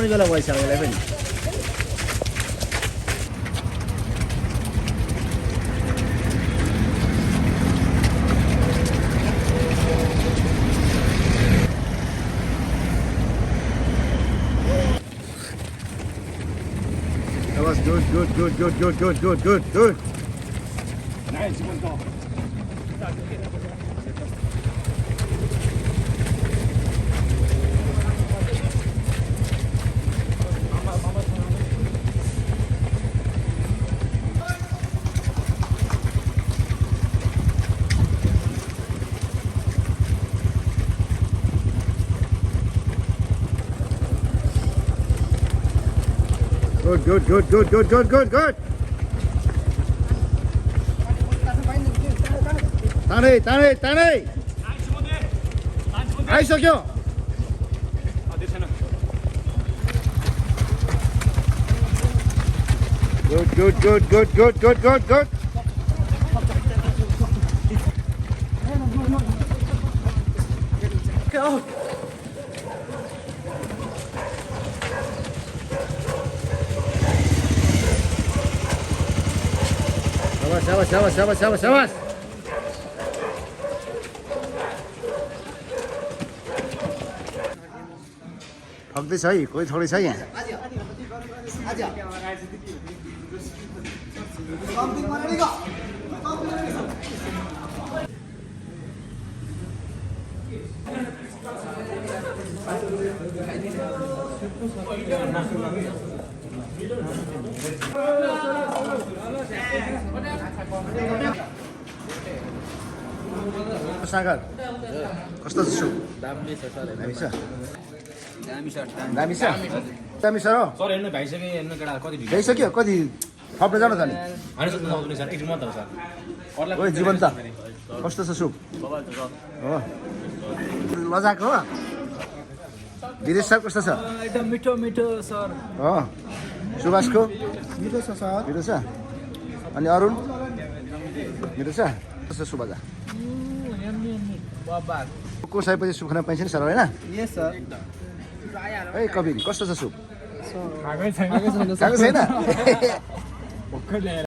आउने बेला भइसक्यो यसलाई पनि That was good. Nice, you went off. Good. तानै आइसक्यो गुड शाबाश ठग्दैछ है कोही थोरै छ यहाँ सागर कस्तो छ दामी छ सर दामी छ हो सर हेर्नु भइसक्यो हेर्नु केटा कति ढिलो ल्याइसक्यो कति थप्न जानु त नि हैन सर नआउँदैन सर एकछिन मात्र हो सर अरूलाई ओइ जीवन त कस्तो छ सुप हो लजाको हो विदेश सर कस्तो छ एकदम मिठो सर हो सुभाषको मिठो छ सर मिठो छ अनि अरुण मिठो छ कस्तो सुभाजा बाबा को सयपछि सुप खान पाइन्छ नि सर होइन यस सर है कबिर कस्तो छ सुप खाकै छैन खाएको छैन